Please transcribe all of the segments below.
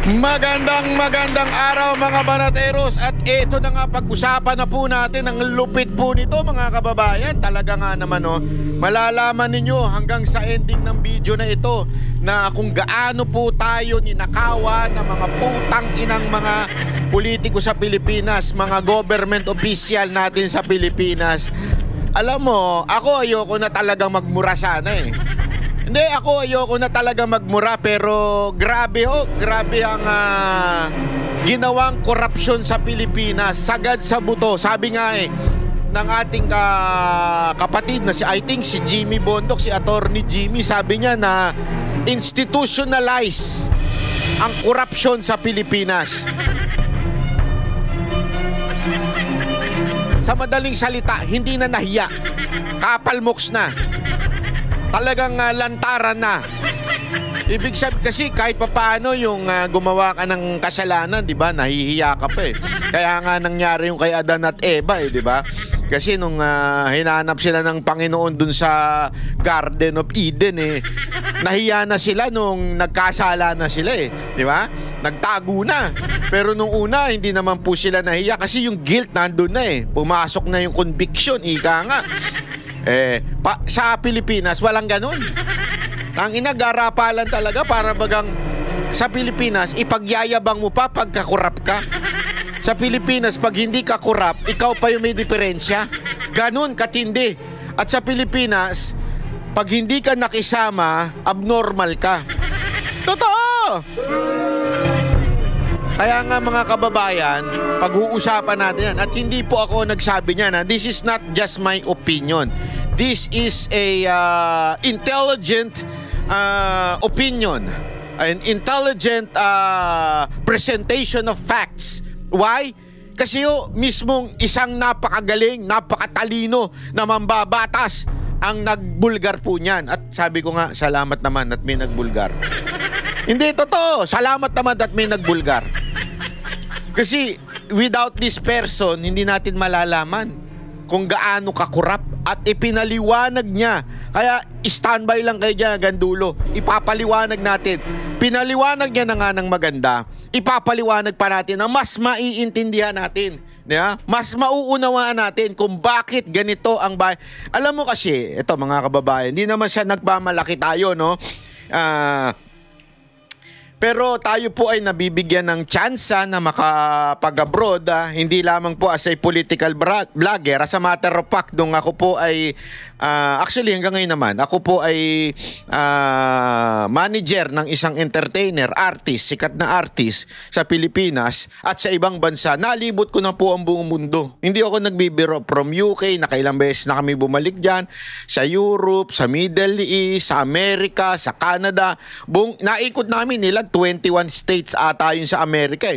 Magandang araw mga banateros, at ito na nga, pag-usapan na po natin ang lupit po nito mga kababayan. Talaga nga naman malalaman ninyo hanggang sa ending ng video na ito na kung gaano po tayo ninakawan ng mga putang inang mga politiko sa Pilipinas, mga government official natin sa Pilipinas. Alam mo, ako ayoko na talagang magmura sana Hindi, ako ayoko na talaga magmura, pero grabe ang ginawang korupsyon sa Pilipinas. Sagad sa buto. Sabi nga ng ating kapatid na I think si Jimmy Bondoc, si Attorney Jimmy, sabi niya na institutionalize ang korupsyon sa Pilipinas. Sa madaling salita, hindi na nahiya. Kapalmoks na. Talagang lantaran na. Ibig sabihin kasi kahit papaano yung gumawa ka ng kasalanan, 'di ba? Nahihiya ka pa Kaya nga nangyari yung kay Adan at Eva, 'di ba? Kasi nung hinanap sila ng Panginoon dun sa Garden of Eden nahiya na sila nung nagkasala na sila 'di ba? Nagtago na. Pero nung una hindi naman po sila nahiya kasi yung guilt nandun na Pumasok na yung conviction, ika nga. Sa Pilipinas walang ganun. Ang inagarapalan talaga, para bagang sa Pilipinas ipagyayabang mo pa pagkakurap ka. Sa Pilipinas pag hindi ka kurap, ikaw pa yung may diferensya. Ganun katindi. At sa Pilipinas pag hindi ka nakisama, abnormal ka. Totoo. Kaya nga mga kababayan, pag-uusapan natin yan. At hindi po ako nagsabi niyan. This is not just my opinion. This is a intelligent opinion. An intelligent presentation of facts. Why? Kasi mismong isang napakagaling, napakatalino na mambabatas ang nagbulgar po niyan. At sabi ko nga, salamat naman at may nagbulgar. Hindi, totoo. Salamat naman at may nagbulgar. Kasi without this person, hindi natin malalaman kung gaano kakurap, at ipinaliwanag niya. Kaya standby lang kayo dyan hanggang dulo. Ipapaliwanag natin. Pinaliwanag niya na nga ng maganda. Ipapaliwanag pa natin na mas maiintindihan natin. Mas mauunawaan natin kung bakit ganito ang bahay. Alam mo kasi, ito mga kababayan, hindi naman siya nagmamalaki tayo, pero tayo po ay nabibigyan ng tsansa na makapag-abroad, hindi lamang po as a political vlogger. As a matter of fact, nung ako po ay, actually hanggang ngayon naman, ako po ay manager ng isang entertainer, artist, sikat na artist sa Pilipinas at sa ibang bansa. Nalibot ko na po ang buong mundo. Hindi ako nagbibiro, from UK, nakailang beses na kami bumalik dyan, sa Europe, sa Middle East, sa Amerika, sa Canada. Naikot namin nila 21 states ata yun sa Amerika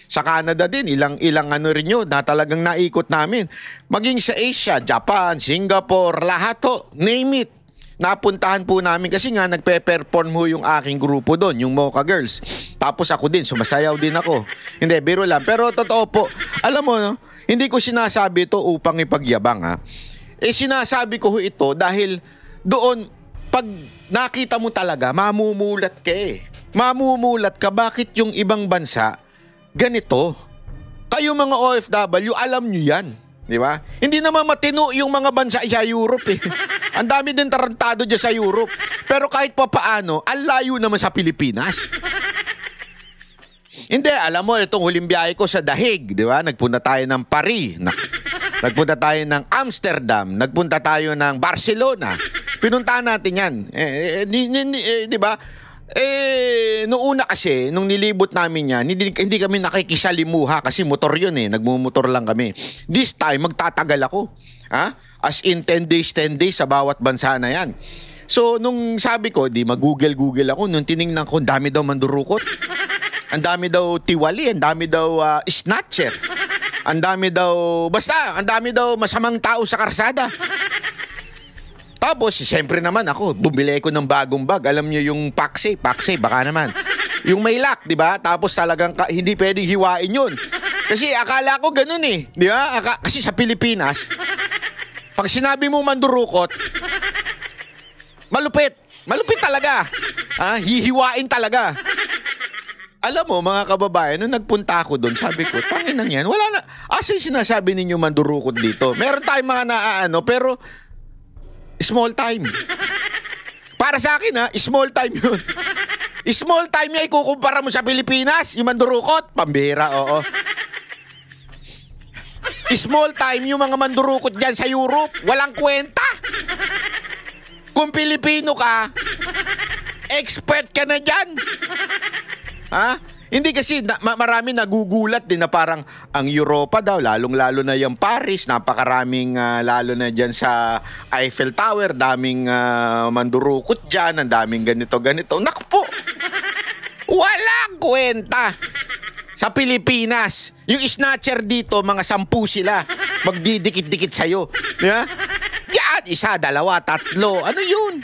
Sa Canada din, ilang rin yun na talagang naikot namin. Maging sa Asia, Japan, Singapore, lahat name it. Napuntahan po namin kasi nga nagpe-perform yung aking grupo doon, yung Mocha Girls. Tapos ako din, sumasayaw din ako. Hindi, biro lang. Pero totoo po, alam mo, hindi ko sinasabi ito upang ipagyabang sinasabi ko ito dahil doon, pag nakita mo talaga, mamumulat ka Mamumulat ka, bakit yung ibang bansa ganito? Kayo mga OFW, alam nyo yan. Di ba? Hindi naman matino yung mga bansa sa Europe Ang dami din tarantado dyan sa Europe. Pero kahit pa paano, ang layo naman sa Pilipinas. Hindi, alam mo, itong huling biyahe ko sa Dahig, di ba? Nagpunta tayo ng Paris, nagpunta tayo ng Amsterdam, nagpunta tayo ng Barcelona. Pinuntahan natin yan. Di ba? Noong una kasi, nung nilibot namin yan, hindi kami nakikisalimuha kasi motor yun nagmumotor lang kami. This time, magtatagal ako. As in 10 days sa bawat bansa na yan. So, nung sabi ko, mag-google ako, nung tinignan ko, ang dami daw mandurukot. Ang dami daw tiwali, ang dami daw snatcher. Ang dami daw masamang tao sa karsada. Tapos, siyempre naman ako, bumili ko ng bagong bag. Alam niyo yung Paxe, baka naman. Yung may lock, di ba? Tapos talagang hindi pwedeng hiwain yun. Kasi akala ko ganun di ba? Kasi sa Pilipinas, pag sinabi mo mandurukot, malupit. Malupit talaga. Hihiwain talaga. Alam mo, mga kababayan, nung nagpunta ako doon, sabi ko, tangin nang yan, wala na. Asa yung sinasabi ninyo mandurukot dito? Meron tayong mga naaano, pero small time. Para sa akin, ha, small time yun. Small time niya, ikukumpara mo sa Pilipinas, yung mandurukot, pambihira, oo. Small time yung mga mandurukot dyan sa Europe, walang kwenta. Kung Pilipino ka, expert ka na dyan. Ha? Hindi kasi marami nagugulat din na parang ang Europa daw, lalong-lalo na yung Paris, napakaraming lalo na dyan sa Eiffel Tower, daming mandurukot dyan, ang daming ganito-ganito. Naku po, walang kwenta. Sa Pilipinas, yung snatcher dito, mga 10 sila, magdidikit-dikit sa'yo. Yeah? Yan, 1, 2, 3. Ano yun?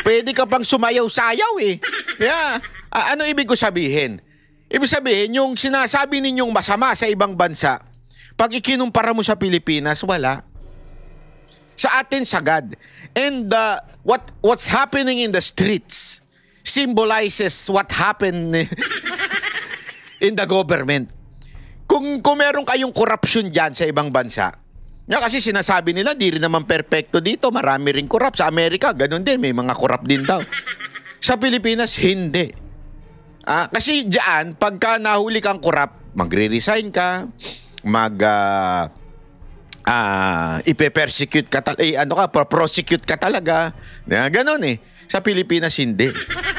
Pwede ka pang sumayaw-sayaw eh. Yeah. Ano ibig ko sabihin? Ibig sabihin, yung sinasabi ninyong masama sa ibang bansa, pag ikinumpara mo sa Pilipinas, wala. Sa atin, sagad. And what's happening in the streets symbolizes what happened in the government. Kung meron kayong corruption dyan sa ibang bansa, kasi sinasabi nila, di rin naman perfecto dito, marami rin corrupt. Sa Amerika, ganun din, may mga corrupt din daw. Sa Pilipinas, hindi. Kasi diyan, pagka nahuli kang corrupt, magre-resign ka, ipe-persecute ka, prosecute ka talaga. Ganon eh. Sa Pilipinas, hindi.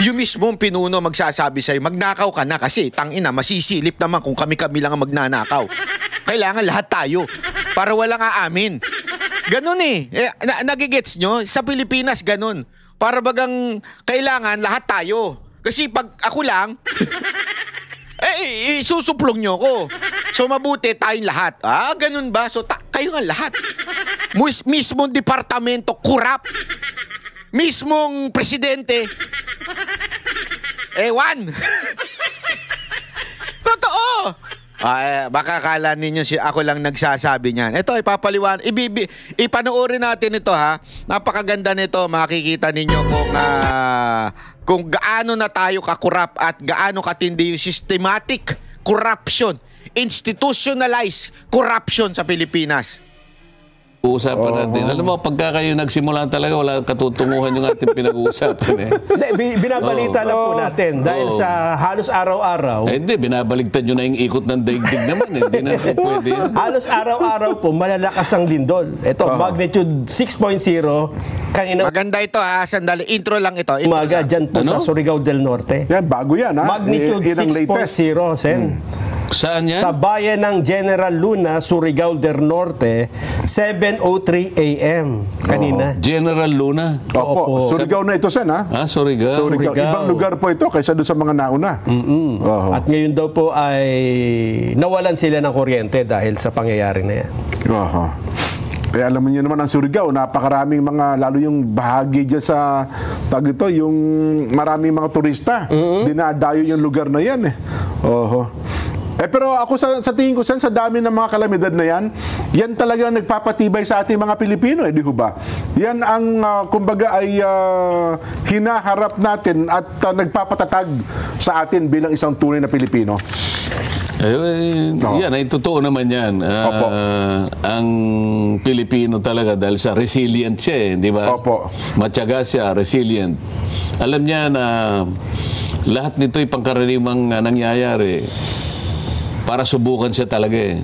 Yung mismong pinuno magsasabi sa'yo, magnakaw ka na kasi, tangina, masisilip naman kung kami-kami lang ang magnanakaw. Kailangan lahat tayo para walang aamin. Ganon eh. Nagigets nyo? Sa Pilipinas, ganon. Para bagang kailangan lahat tayo. Kasi pag ako lang, susuplong nyo ko. So mabuti tayong lahat. Ganun ba? So kayo nga lahat. Mismong departamento, corrupt. Mismong presidente, ewan. Totoo. Baka akala ninyo ako lang nagsasabi niyan. Ito, ipapaliwan. Ipanoorin natin ito, ha. Napakaganda nito. Makikita ninyo kung gaano na tayo kakurap at gaano katindi yung systematic corruption, institutionalized corruption sa Pilipinas. Uusapan natin. Alam mo, pagka kayo nagsimula talaga, wala katutunguhan yung ating pinag-uusapan eh. Binabalita lang po natin dahil sa halos araw-araw. Hindi, binabaligtad nyo na yung ikot ng daigdig naman. Hindi na pwede yan. Halos araw-araw po, malalakas ang lindol. Ito, magnitude 6.0. Kanina, maganda ito, ha. Sandali, intro lang ito. umaga dyan po sa Surigao del Norte. Yan, bago yan, ha? Magnitude 6.0, Sen. Saan yan? Sa bayan ng General Luna, Surigao del Norte, 7:03 a.m. kanina. General Luna? Opo. Surigao na ito, Sen, ha? Surigao. Surigao. Ibang lugar po ito kaysa doon sa mga nauna. At ngayon daw po ay nawalan sila ng kuryente dahil sa pangyayari na yan. Kaya alam niyo naman ang Surigao, napakaraming mga, lalo yung bahagi dyan sa, yung maraming mga turista, dinadayo yung lugar na yan eh. Pero ako sa tingin ko, sa dami ng mga kalamidad na yan talaga nagpapatibay sa ating mga Pilipino, di ho ba? Yan ang, kumbaga ay hinaharap natin at nagpapatatag sa atin bilang isang tunay na Pilipino. Yan, ay totoo naman yan. Ang Pilipino talaga, dahil sa resilient siya, di ba? Matyaga siya, resilient. Alam niya na lahat nito ay pangkaraniwang nangyayari para subukan siya talaga eh.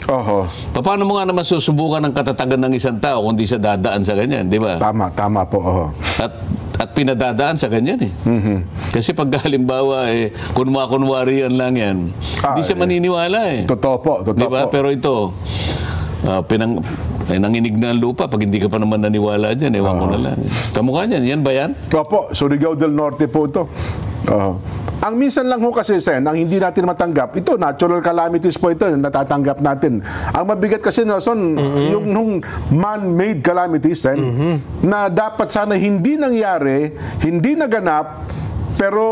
Paano mo nga naman susubukan ang katatagan ng isang tao kung di siya dadaan sa ganyan, di ba? Tama po. At pinadadaan sa ganyan eh. Kasi pag halimbawa kunwari yan lang yan, hindi siya maniniwala eh. Totoo po. Diba? Pero ito, nanginig na ang lupa pag hindi ka pa naman naniwala dyan, ewan ko na lang. Kamukha niyan, yan ba yan? Opo, Surigao del Norte po ito. Ang minsan lang ho kasi, Sen, ang hindi natin matanggap, ito, natural calamities po ito, natatanggap natin. Ang mabigat kasi, Nelson, yung man-made calamities, Sen, na dapat sana hindi nangyari, hindi naganap, pero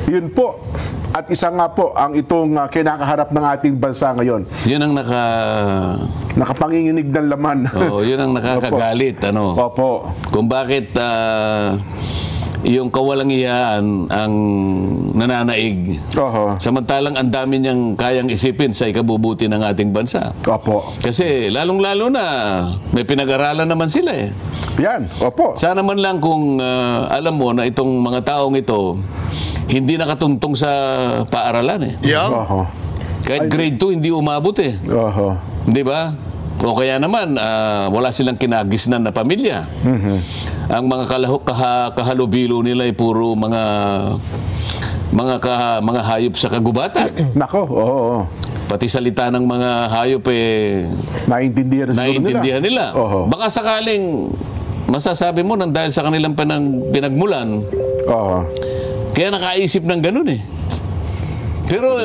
yun po. At isa nga po ang itong kinakaharap ng ating bansa ngayon. Yun ang nakapanginginig ng laman. Yun ang nakakagalit. Opo. Kung bakit yung kawalang-iyaan ang nananaig. Oho. Samantalang ang dami niyang kayang isipin sa ikabubuti ng ating bansa. Opo. Kasi lalong-lalo na may pinag-aralan naman sila eh. Yan. Opo. Sana man lang kung alam mo na itong mga taong ito hindi nakatungtong sa paaralan eh. Yeah. Oho. Kahit grade 2 hindi umabot eh. Oho. Di ba? O kaya naman, wala silang kinagisnan na pamilya. Ang mga kahalubilo nila ay puro mga hayop sa kagubatan. Nako, oo. Pati salita ng mga hayop Naiintindihan nila. Oho. Baka sakaling masasabi mo nang dahil sa kanilang pinagmulan, Oho. kaya nakaisip ng ganun eh. Pero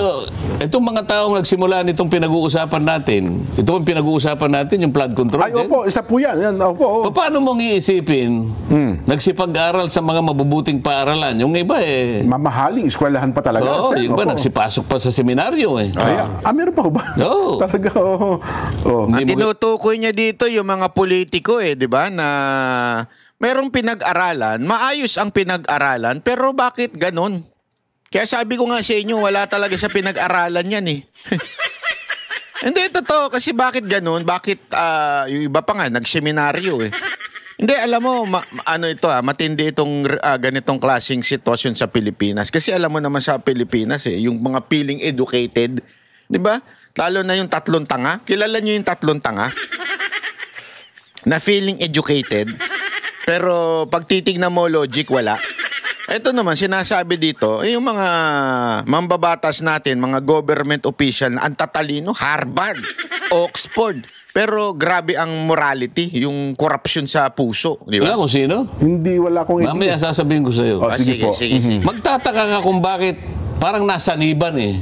itong mga taong nagsimula nitong pinag-uusapan natin, yung flood control. Ay, opo, isa po yan. Opo. Paano mong iisipin, nagsipag-aral sa mga mabubuting paaralan? Yung iba Mamahaling eskwelahan pa talaga. oo, sir. yung iba Opo. nagsipasok pa sa seminaryo eh. Meron pa ba? Oo. Talaga, oo. Oh. Ang tinutukoy niya dito yung mga politiko di ba, na merong pinag-aralan, maayos ang pinag-aralan, pero bakit ganun? Kaya sabi ko nga sa inyo, wala talaga sa pinag-aralan yan eh. Hindi, totoo. Kasi bakit ganun? Bakit yung iba pa nga, nagseminaryo eh. Hindi, alam mo, matindi itong ganitong klaseng sitwasyon sa Pilipinas. Kasi alam mo naman sa Pilipinas yung mga feeling educated, di ba? Lalo na yung tatlong tanga. Kilala niyo yung tatlong tanga? Na feeling educated. Pero pag titignan mo logic, wala. Ito naman, sinasabi dito, yung mga mambabatas natin, mga government official na ang tatalino, Harvard, Oxford. Pero grabe ang morality, yung corruption sa puso. Di ba? Wala kung sino? Wala akong Mamaya sasabihin ko sa iyo. sige po. Sige. Magtataka ka kung bakit parang nasaniban eh.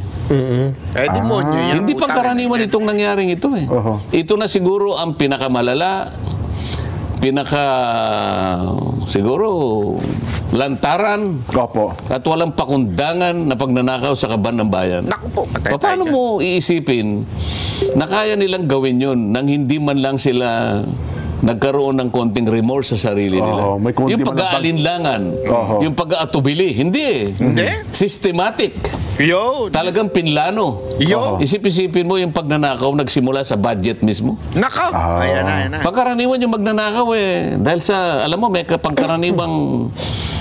Demonyo yan. Hindi pang karaniwan itong nangyaring ito eh. Oho. Ito na siguro ang pinakamalala, siguro lantaran Opo. at walang pakundangan na pagnanakaw sa kaban ng bayan. Naku po, patay Paano tayo mo iisipin na kaya nilang gawin yun nang hindi man lang sila nagkaroon ng konting remorse sa sarili nila? May konti Yung man na pag-aalinlangan, Oho. yung pag-aatubili, hindi eh. Hindi? Systematic. Yo! Talagang pinlano. Yo! Isip-isipin mo yung pagnanakaw nagsimula sa budget mismo. Nako! Ayan na. Pagkaraniwan yung magnanakaw dahil sa, alam mo, may pangkaraniwang,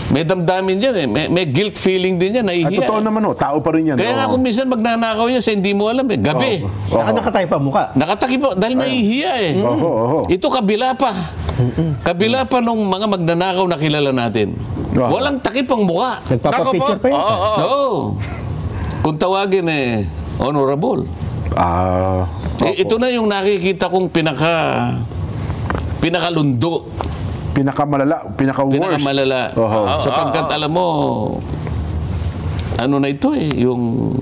may damdamin dyan may guilt feeling din yan, At nahihiya. totoo naman, tao pa rin yan. Kaya nga kung minsan magnanakaw yan sa hindi mo alam gabi. Saka nakatayo pa mukha. Nakatakip po, dahil nahihiya Oho. Ito kabila pa. Kabila pa nung mga magnanakaw na kilala natin. Walang takip ang mukha. Nagpapapicture pa yun. Oo. Kung tawagin honorable. Ito na yung nakikita kong pinakalundo. Pinakamalala, pinaka-worst. Pinakamalala. Sapagkat alam mo, ano na ito yung...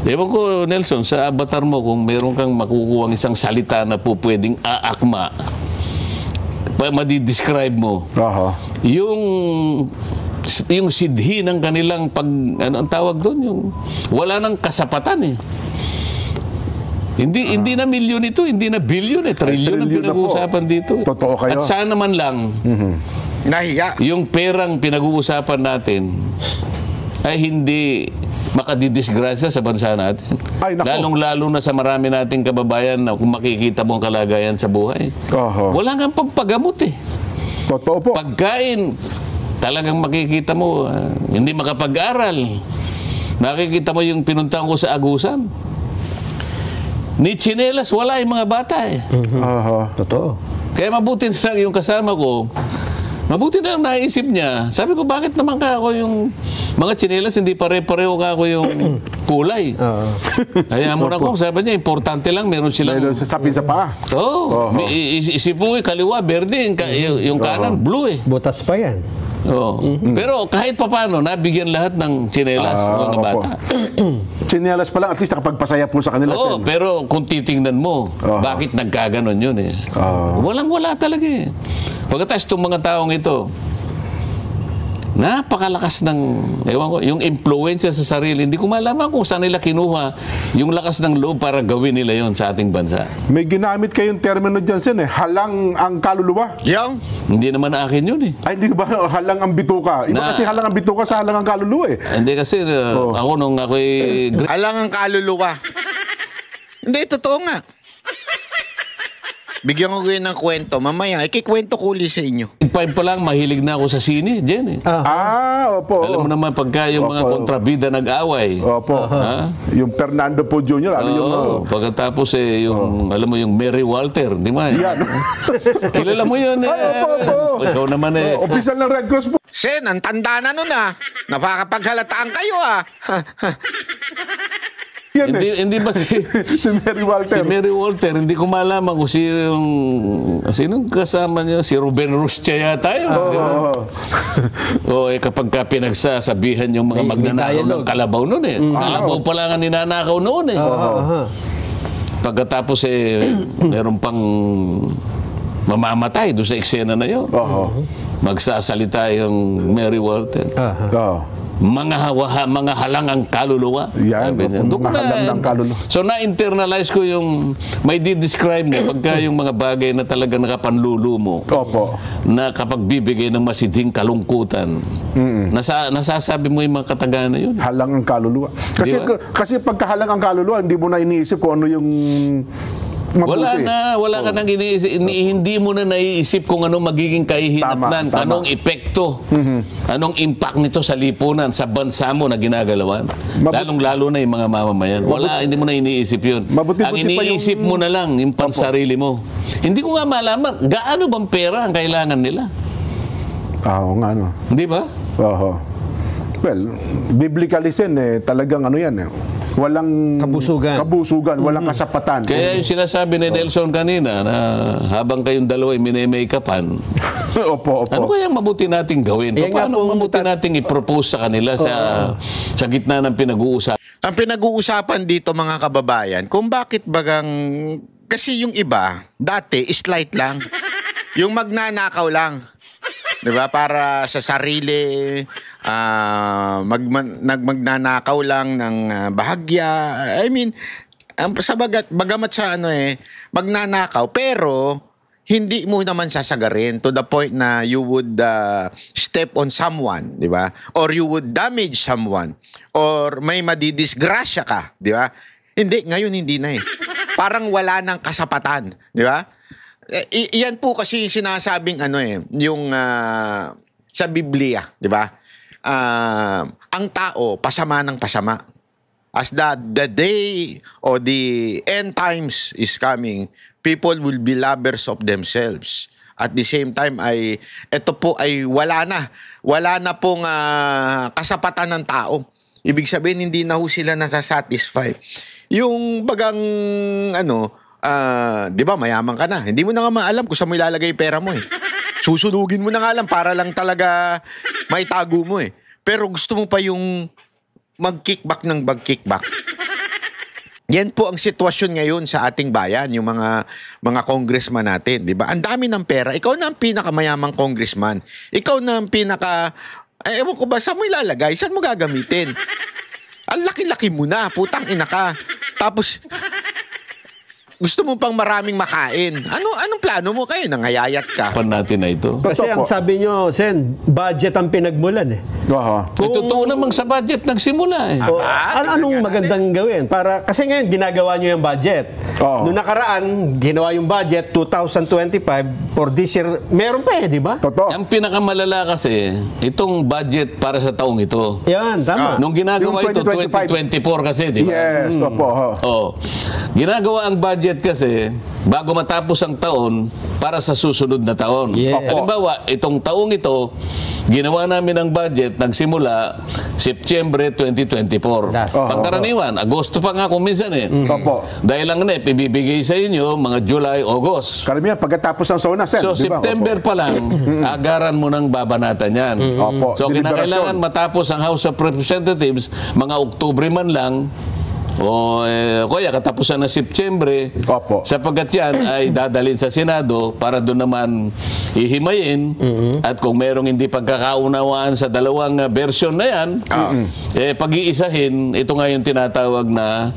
Ewan ko, Nelson, sa avatar mo, kung meron kang makukuha isang salita na po pwedeng aakma, madidescribe mo, yung sidhi ng kanilang ano ang tawag doon, yung wala nang kasapatan Hindi na milyon ito, hindi na bilyon trilyon ang trilyon na pinag-uusapan dito. Totoo kayo. At sana man lang, Nahiya. yung perang pinag-uusapan natin ay hindi makadidisgrasya sa bansa natin. Ay, nako. Lalong-lalo na sa marami nating kababayan na kung makikita mo ang kalagayan sa buhay. Wala nga pampagamot Totoo po. Pagkain, talagang makikita mo, hindi makapag-aral. Nakikita mo yung pinuntahan ko sa Agusan. Ni tsinelas, wala yung mga bata Totoo. Kaya mabuti na lang yung kasama ko. Mabuti na lang naisip niya. Sabi ko, bakit naman ka ako yung mga tsinelas, hindi pare-pareho ka ako yung kulay. Kaya mo na ko, sabi niya, importante lang, meron silang... Meron sa sapi sa paa. Isip mo kaliwa, berde, yung kanan, blue Butas pa yan. Pero kahit papano, nabigyan lahat ng tsinelas, mga bata. Tsinelas pa lang, at least nakapagpasaya po sa kanila. Pero kung titingnan mo, bakit nagkaganon yun Walang-wala talaga Pagkatapos itong mga taong ito, napakalakas ng, ewan ko, yung influensya sa sarili. Hindi ko malaman kung saan nila kinuha yung lakas ng loob para gawin nila yon sa ating bansa. May ginamit kayong termino dyan, Sen, halang ang kaluluwa. Yung? Hindi naman akin yun eh. Ay, hindi ba halang ang bituka? Iba kasi halang ang bituka sa halang ang kaluluwa eh. Hindi kasi ako nung ako'y Alang ang kaluluwa. Hindi, totoo nga. Bigyan ko kayo ng kwento. Mamaya, ikikwento ko uli sa inyo. 5 pa lang, mahilig na ako sa sine, Jen eh. Opo. Alam mo naman pagka yung mga kontrabida nag-away. Opo. Ha? Yung Fernando Po Jr., ano yung... Pagkatapos yung, alam mo yung Mary Walter, di ba? Yan. Kilala mo yun eh. Opo. Ikaw naman eh. Official ng Red Cross po. Sen, ang tanda na nun ah. Napakapaghalataan kayo ah. Yan eh. Hindi ba si Si Mary Walter. hindi ko malaman kung sinong kasama niya, si Ruben Rustia yata yun, di ba? Kapag ka pinagsasabihan yung mga magnanakaw ng kalabaw noon eh. Kalabaw pa lang ang ninanakaw noon eh. Pagkatapos meron pang mamamatay doon sa eksena na yun. Magsasalita yung Mary Walter. Mga halang ang kaluluwa. Yan, mga halang ng kaluluwa. So na-internalize ko yung may di-describe mo pagka yung mga bagay na talaga nakapanlulo mo. Opo. Na kapag bibigay ng masidhing kalungkutan. Nasasabi mo yung mga kataga na yun. Halang ang kaluluwa. Kasi pagka halang ang kaluluwa, hindi mo na iniisip kung ano yung mabuti. Wala ka nang iniisip. Hindi mo na naiisip kung anong magiging kahihinatnan, anong epekto, anong impact nito sa lipunan, sa bansa mo na ginagalawan. Lalong-lalo na yung mga mamamayan. Hindi mo na iniisip yun. Ang iniisip mo na lang, yung pansarili mo. Hindi ko nga malaman, gaano bang pera ang kailangan nila? Oo nga, no. Hindi ba? Well, biblically talagang ano yan walang kabusugan, walang kasapatan. Kaya yung sinasabi ni Nelson kanina na habang kayong dalawa ay mini-make-upan, opo. ano kaya mabuti nating gawin? Paano mabuti nating i-propose sa kanila sa gitna ng pinag-uusap? Ang pinag-uusapan dito mga kababayan, kung bakit bagang, kasi yung iba, dati, slight lang. Yung magnanakaw lang. Diba? Para sa sarili, magnanakaw lang ng bahagya. I mean, bagamat sa magnanakaw, pero hindi mo naman sasagarin to the point na you would step on someone, di ba? Or you would damage someone. Or may madidisgrasya ka, di ba? Hindi, ngayon hindi na eh. Parang wala ng kasapatan, di ba? Iyan po kasi yung sinasabing yung sa Biblia, di ba? Ang tao pasama ng pasama. As the day or the end times is coming, people will be lovers of themselves. At the same time ito po ay wala na pong kasapatan ng tao. Ibig sabihin hindi na ho sila nasasatisfy. Yung bagang di ba, mayaman ka na. Hindi mo na nga maalam kung saan mo ilalagay pera mo eh. Susunugin mo na nga lang para lang talaga maitago mo eh. Pero gusto mo pa yung mag-kickback ng mag-kickback. Yan po ang sitwasyon ngayon sa ating bayan, yung mga congressman natin, di ba? Ang dami ng pera. Ikaw na ang pinakamayamang congressman. Ikaw na ang ewan ko ba, saan mo ilalagay? Saan mo gagamitin? Ang laki-laki mo na, putang ina ka. Tapos gusto mo pang maraming makain. Anong plano mo kayo? Nangayayat ka. Pan natin na ito. Kasi ang sabi nyo, Sen, budget ang pinagmulan eh. Totoo namang sa budget nagsimula eh. Anong magandang gawin? Kasi ngayon, ginagawa nyo yung budget. Noong nakaraan, ginawa yung budget, 2025, for this year, meron pa di ba? Totoo. Ang pinakamalala kasi, itong budget para sa taong ito. Yan, tama. Nung ginagawa ito, 2024 kasi, di ba? Yes, opo. Ginagawa ang budget kasi bago matapos ang taon para sa susunod na taon. Yes. Halimbawa, itong taong ito, ginawa namin ang budget, nagsimula September 2024. Pangkaraniwan, Agosto pa nga kung minsan eh. Dahil ang NEP, ibibigay sa inyo mga July, August. Karamihan, pagkatapos ng SONA, Sen. So, September pa lang, agaran mo ng babanatan yan. So, kinakailangan matapos ang House of Representatives, mga Oktubre man lang, O kaya katapusan ng Setyembre. Opo. Sapagkat yan ay dadalhin sa Senado para doon naman ihimayin. At kung merong hindi pagkakaunawaan sa dalawang version na yan, pag-iisahin, ito nga yung tinatawag na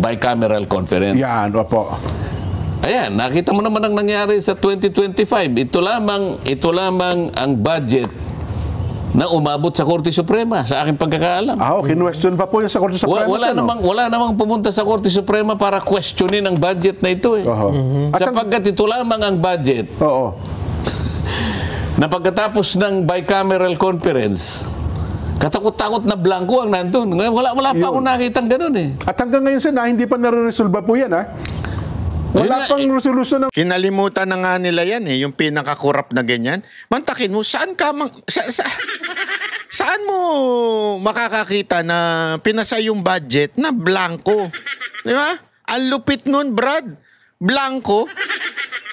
bicameral conference. Yan, opo. Ayan, nakita mo naman ang nangyari sa 2025. Ito lamang ang budget na umabot sa Korte Suprema sa aking pagkakaalam. Kinwestiyon pa po yan sa Korte Suprema. Wala namang pumunta sa Korte Suprema para questionin ang budget na ito eh. Sapagkat ito lamang ang budget. Na pagkatapos ng bicameral conference, katakot-takot na blanco ang nandun. Wala pa akong nakitang ganun eh. At hanggang ngayon, hindi pa nare-resolve po yan, ha? Wala pang resolution ng... Kinalimutan na nga nila yan eh, yung pinakakurap na ganyan. Mantakin mo, saan mo makakakita na pinasa yung budget na blanco? Di ba? Ang lupit nun, Brad. Blanco.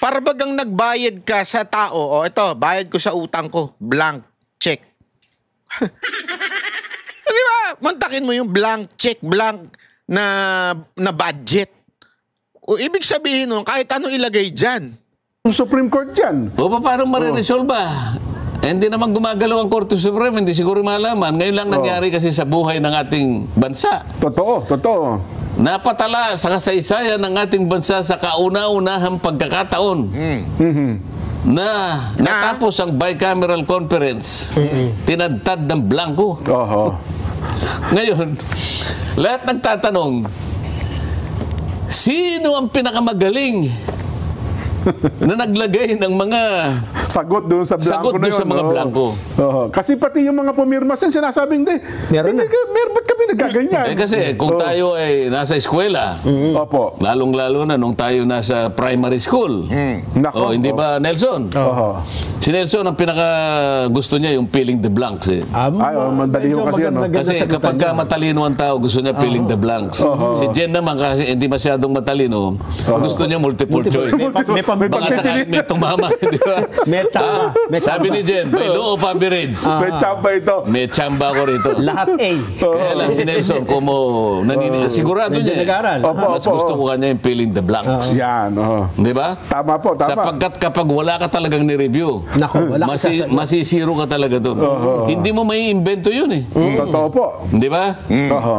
Para bagang nagbayad ka sa tao. O ito, bayad ko sa utang ko. Blank check. Di ba? Mantakin mo yung blank check, blank na budget. O ibig sabihin nun, kahit ano ilagay dyan. Supreme Court dyan. O paano mariresolve ba? Hindi naman gumagalaw ang Korte Suprema, hindi siguro malaman. Ngayon lang nangyari kasi sa buhay ng ating bansa. Totoo. Napatala sa kasaysayan ng ating bansa sa kauna-unahang pagkakataon na natapos ang bicameral conference, tinadtad ng blanco. Ngayon, lahat nagtatanong, sino ang pinakamagaling na naglagay ng mga sagot doon sa blanco na yun. Sa mga blanco. Kasi pati yung mga pumirma sinasabing, meron ba't kami nagaganyan? Kasi kung tayo ay nasa eskwela, lalong-lalo na nung tayo nasa primary school. Hindi ba, Nelson? Si Nelson, ang pinaka gusto niya yung filling the blanks eh. Mandali yung kasi yan. Kasi kapag matalino ang tao, gusto niya filling the blanks. Si Jen naman kasi hindi masyadong matalino, gusto niya multiple choice. Baka sakalit may tumama, di ba? Sabi ni Jen, may low of average. May tsamba ito. May tsamba ko rito. Lahat A. Kaya lang si Nelson, sigurado niya. Mas gusto ko kanya yung filling the blanks. Yan. Di ba? Tama po, tama. Sapagkat kapag wala ka talagang ni-review, masisiro ka talaga doon. Hindi mo may invento yun eh. Totoo po. Di ba?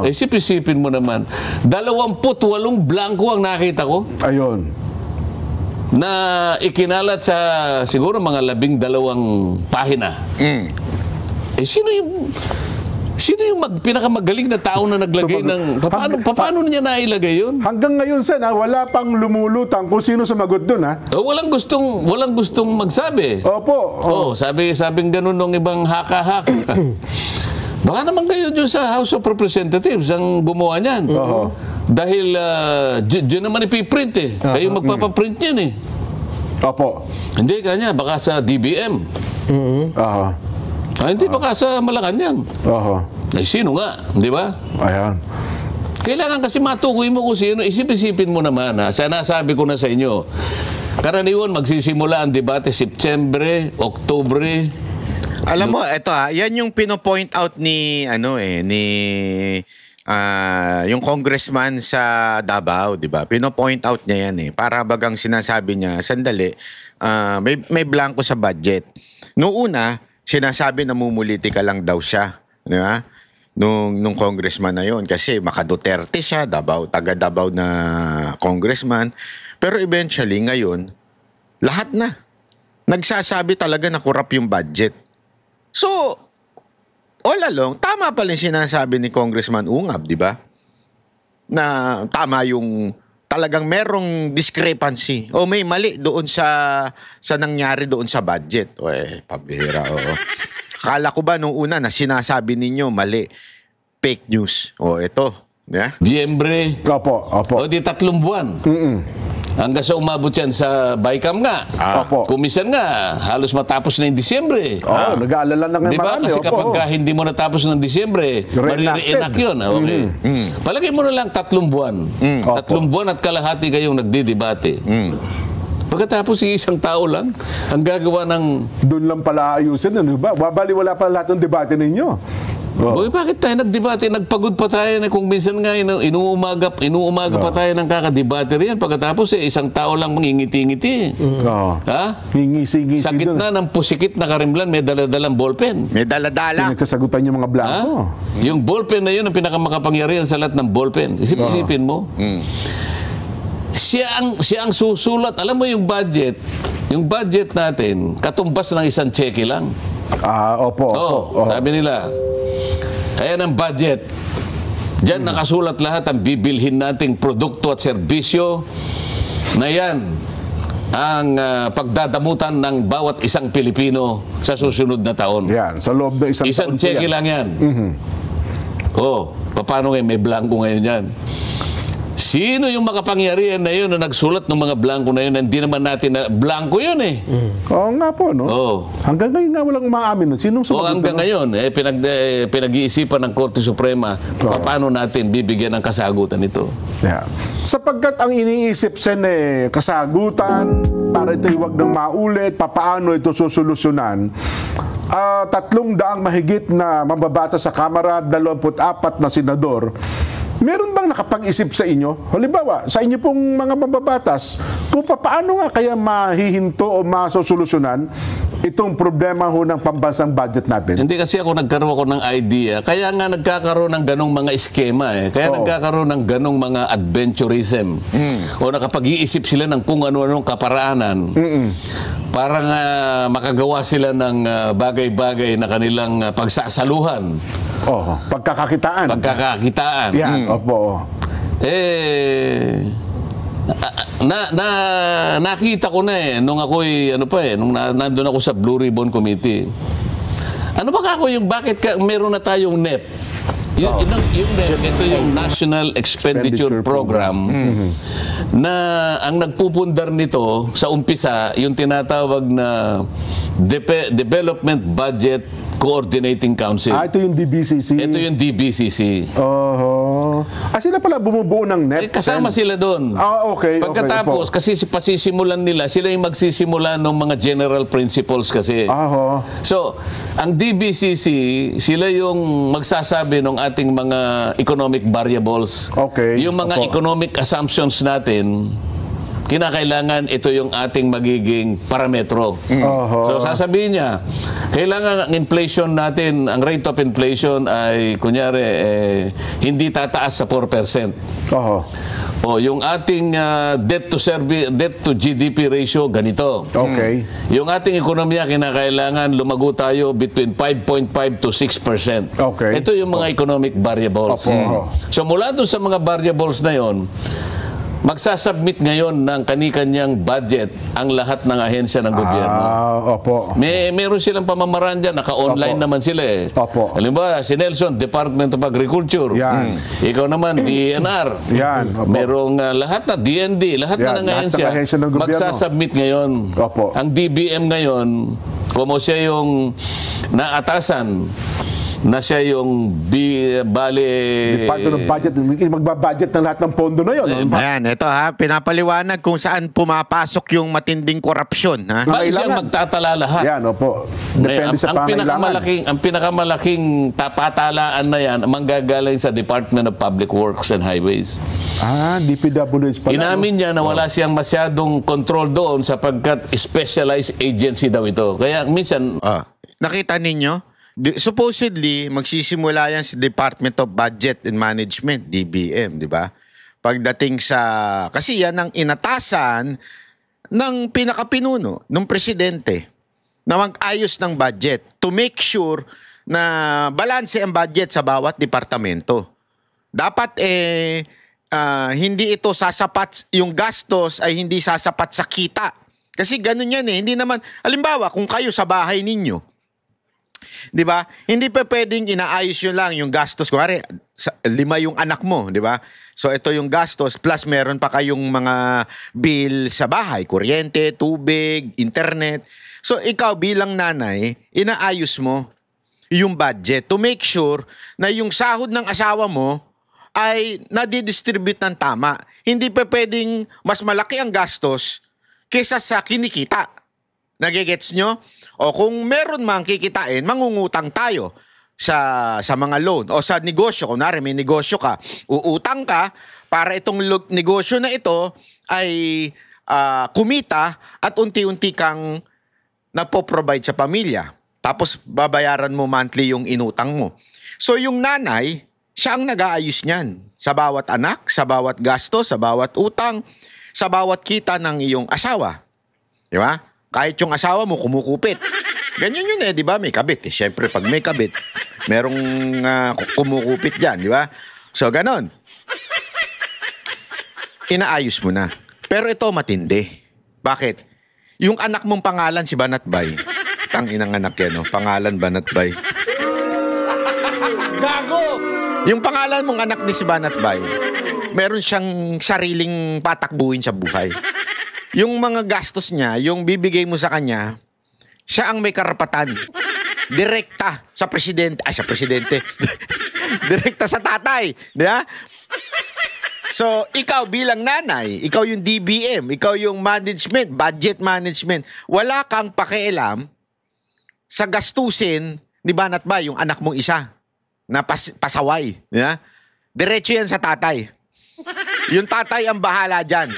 Isip-isipin mo naman. 28 blanco ang nakita ko. Ayun. Na ikinalat sa siguro mga 12 pahina. Sino yung pinakamagaling na tao na naglagay ng... Paano niya nailagay yun? Hanggang ngayon, Sen, wala pang lumulutang kung sino sumagot dun, ha? Walang gustong magsabi. Opo. Sabing ganun ng ibang haka-haka. Baka naman kayo dyan sa House of Representatives ang gumawa niyan. Dahil dyan naman ipiprint eh. Kayo magpapaprint niyan eh. Opo. Hindi kanya, baka sa DBM. Hindi baka sa Malacanang. Ay, sino nga, di ba? Ayan. Kailangan kasi matukoy mo kung sino. Isip-isipin mo naman, ha? Sana sabi ko na sa inyo. Karaniwan, magsisimula ang debate September, Oktubre. Alam mo, ito yan yung pino-point out ni yung congressman sa Davao, di ba? Pino-point out niya yan eh. Para bagang sinasabi niya, sandali, may blanco sa budget. Noong una, sinasabi na mumulitika lang daw siya, di ba? Nung congressman na yon kasi maka-Duterte siya, taga Davao na congressman. Pero eventually, ngayon, lahat na. Nagsasabi talaga na corrupt yung budget. So, all along, tama pala yung sinasabi ni Congressman Ungab, di ba? Na tama yung talagang merong discrepancy o may mali doon sa nangyari doon sa budget. Pambihira, oo. Akala ko ba nung una na sinasabi ninyo mali, fake news. Ito. Yeah? Diembre. Opo. O di 3 buwan. Hanggang sa umabot yan sa BICAM nga. Kumisan nga, halos matapos na yung Disyembre. Nag-aalala na nga marami. Kasi kapag hindi mo natapos ng Disyembre, marire-enact yun. Okay. Palagay mo na lang 3 buwan. 3 buwan at kalahati kayong nagdidebate. Pagkatapos isang tao lang, ang gagawa ng... Doon lang pala ayusin. Babaliwala pala lahat ng debate ninyo. Boy, bakit tayo nagdebate? Nagpagod pa tayo na kung minsan nga inuumaga pa tayo ng kakadebate riyan. Pagkatapos isang tao lang mangingiti-ngiti. Ha? Ngingisi-ngisi Sa gitna ng pusikit na karimlan, may daladalang ballpen. May dala-dala. Pinagsasagutan yung mga blanco. Yung ballpen na yun ang pinakamakapangyarihan sa lahat ng ballpen. Isipin mo. Siya ang susulat. Alam mo yung budget natin, katumbas ng isang cheque lang. Opo. Sabi nila, kaya ng budget, diyan nakasulat lahat ang bibilhin nating produkto at serbisyo na yan ang pagdadamutan ng bawat isang Pilipino sa susunod na taon. Yan, sa loob ng isang taon po cheque yan. lang yan. Paano ngayon? May blanco ngayon yan. Sino yung makapangyarihan na yun na nagsulat ng mga blanco na yun? Hindi naman natin na blanco yun eh. Oo nga po, no? Hanggang ngayon nga walang umaamin. Sinong sumagot? Hanggang ngayon, pinag-iisipan ng Korte Suprema paano natin bibigyan ng kasagutan ito. Yeah. Sapagkat ang iniisip sen kasagutan, para ito huwag nang maulit, paano ito susolusyonan, 300 mahigit na mambabata sa Kamara, 24 na senador. Meron bang nakapag-isip sa inyo? Halimbawa, sa inyo pong mga mambabatas, kung paano nga kaya mahihinto o masosolusyonan itong problema ho ng pambansang budget natin? Hindi kasi nagkaroon ng idea. Kaya nga nagkakaroon ng ganong mga eskema eh. Kaya nagkakaroon ng ganong mga adventurism. O nakapag-iisip sila ng kung ano-anong kaparaanan. Para nga makagawa sila ng bagay-bagay na kanilang pagsasaluhan. Pagkakakitaan. Yan, opo. Nakita ko na nung ako'y nung nandun ako sa Blue Ribbon Committee. Ano ba ako bakit meron na tayong NEP? Yung NEP, ito yung National Expenditure Program na ang nagpupundar nito sa umpisa, yung tinatawag na Development Budget Coordinating Council. Ito yung DBCC. Ito yung DBCC. Sila pala bumubuo ng NEP? Kasama sila doon. Okay. Pagkatapos, kasi pasisimulan nila, sila yung magsisimula ng mga general principles kasi. So, ang DBCC, sila yung magsasabi ng ating mga economic variables. Yung mga economic assumptions natin, kinakailangan ito yung ating magiging parametro. So sasabihin niya, kailangan ang inflation natin, ang rate of inflation ay kunyari hindi tataas sa 4%. Yung ating debt to GDP ratio ganito. Yung ating ekonomiya kinakailangan lumago tayo between 5.5 to 6%. Ito yung mga economic variables. So mula doon sa mga variables na yon, magsasubmit ngayon ng kani-kanyang budget ang lahat ng ahensya ng gobyerno. Meron silang pamamaraan dyan. Naka-online naman sila eh. Halimbawa, si Nelson, Department of Agriculture. Ikaw naman, DENR. Merong lahat na, DND, lahat na ng ahensya. Magsasubmit ngayon. Ang DBM ngayon, kung siya yung naatasan, na siya yung Department of Budget, magbabudget ng lahat ng pondo na yun. Ayan, ito pinapaliwanag kung saan pumapasok yung matinding korupsyon. Bakit siya magtatala lahat? Depende sa pangailangan. Ang pinakamalaking patalaan na yan, manggagaling sa Department of Public Works and Highways. DPWH pala. Inamin niya na wala siyang masyadong control doon sapagkat specialized agency daw ito. Kaya minsan... nakita ninyo? Supposedly, magsisimula yan sa Department of Budget and Management, DBM, di ba? Pagdating sa... Kasi yan ang inatasan ng pinakapinuno, ng presidente, na mag-ayos ng budget to make sure na balanse ang budget sa bawat departamento. Dapat hindi ito sasapat, yung gastos ay hindi sasapat sa kita. Kasi ganun yan eh. Hindi naman, halimbawa, kung kayo sa bahay ninyo, di ba? Hindi pa pwedeng inaayos yun lang yung gastos. Kunwari, 5 yung anak mo, di ba? So ito yung gastos plus meron pa kayong mga bill sa bahay, kuryente, tubig, internet. So ikaw bilang nanay, inaayos mo yung budget to make sure na yung sahod ng asawa mo ay nadidistribute ng tama. Hindi pa pwedeng mas malaki ang gastos kaysa sa kinikita. Nagigets nyo? O kung meron mang kikitain, mangungutang tayo. sa mga loan o sa negosyo. Kunwari may negosyo ka, uutang ka para itong negosyo na ito ay kumita at unti-unti kang napoprovide sa pamilya. Tapos babayaran mo monthly yung inutang mo. So yung nanay, siya ang nag-aayos niyan. Sa bawat anak, sa bawat gasto, sa bawat utang, sa bawat kita ng iyong asawa. Di ba? Kahit yung asawa mo kumukupit. Ganyan yun di ba? May kabit. Siyempre, pag may kabit, merong kumukupit dyan, di ba? So, ganon. Inaayos mo na. Pero ito matindi. Bakit? Yung anak mong pangalan si Banatbay. Tanginang anak yan, no? Pangalan Banatbay. Gago! Yung pangalan mong anak ni si Banatbay, meron siyang sariling patakbuhin sa buhay. Yung mga gastos niya, yung bibigay mo sa kanya, siya ang may karapatan. Direkta sa presidente. Sa presidente. Direkta sa tatay. Di ba? So, ikaw bilang nanay, ikaw yung DBM, ikaw yung management, budget management, wala kang pakialam sa gastusin ni Banatbay, yung anak mong isa na pasaway. Yeah? Diretso yan sa tatay. Yung tatay ang bahala dyan.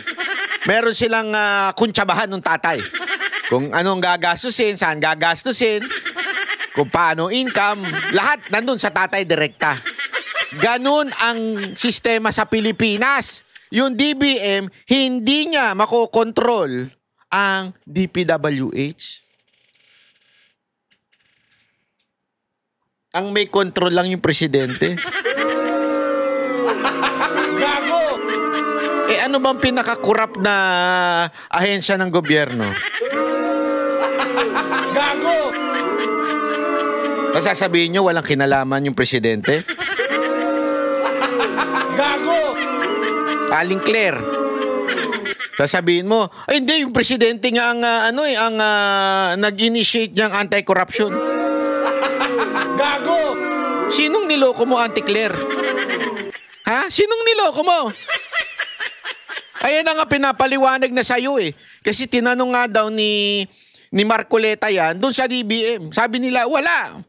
Meron silang kuntsabahan ng tatay. Kung anong gagastusin, saan gagastusin, kung paano income, lahat nandun sa tatay direkta. Ganun ang sistema sa Pilipinas. Yung DBM, hindi niya makokontrol ang DPWH. Ang may control lang yung presidente. Gago! Ano bang pinakakurap na ahensya ng gobyerno? Gago! Sasabihin nyo walang kinalaman yung presidente? Gago! Aling Claire. Sasabihin mo, ay hindi, yung presidente nga ang, nag-initiate niyang anti-corruption. Gago! Sinong niloko mo, Auntie Claire? Ha? Sinong niloko mo? Ayan na nga pinapaliwanag na sa'yo eh. Kasi tinanong nga daw ni Marcoleta yan, doon sa DBM. Sabi nila, wala.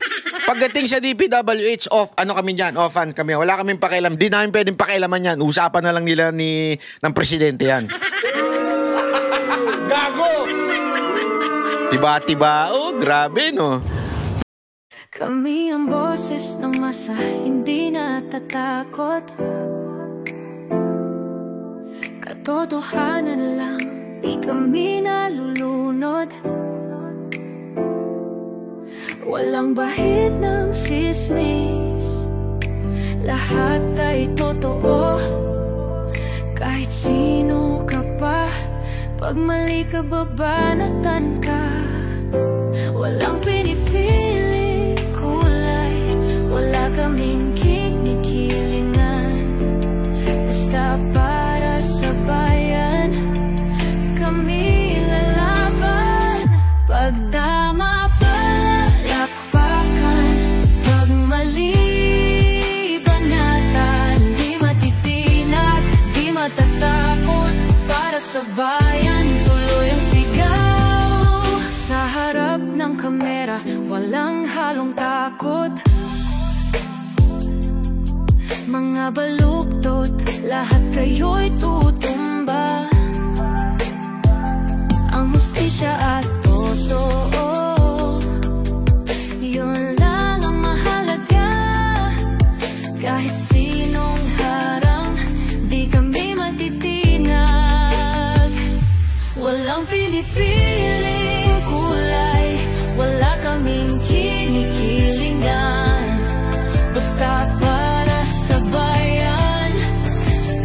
Pagdating sa DPWH, ano kami dyan? Offan kami. Wala kaming pakialam. Di namin pwedeng pakialaman yan. Usapan na lang nila ng presidente yan. Gago! Tiba-tiba. Oh, grabe no. Kami ang boses ng masa, hindi natatakot. Katotohanan lang, di kami nalulunod. Walang bahid ng sismis, lahat ay totoo. Kahit sino ka pa, pag mali ka babanatan ka. Walang pinipili kulay, wala kaming kinikilingan. Basta para sa bayan, kami lalaban. Pag tama palakpakan, pag mali banatan. Di matitinag, di matatakot, para sa bayan tuloy ang sigaw. Sa harap ng kamera, walang halong takot. Mga baluktot, lahat kayo'y tutumba. Ang hustisya at totoo, yun lang ang mahalaga. Kahit sinong harang, di kami matitinag. Walang pinipiling kulay, wala kaming kinikilingan. Basta para sa bayan,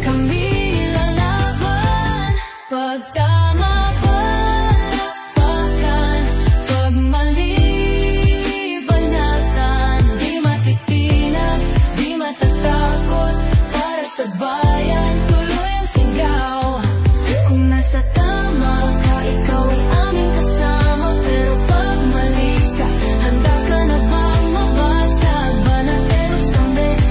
kami lalaban. Pag tama palakpakan, pag mali banatan. Di matitinag, di matatakot, para sa bayan tuloy ang sigaw. Kung nasa tama ka, ikaw ay aming kasama. Pero pag mali ka, handa ka na bang mabasag? Banateros kami,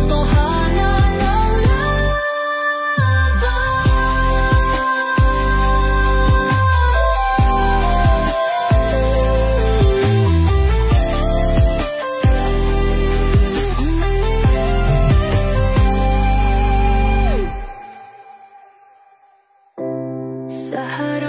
totohanan ang laban. Sa harap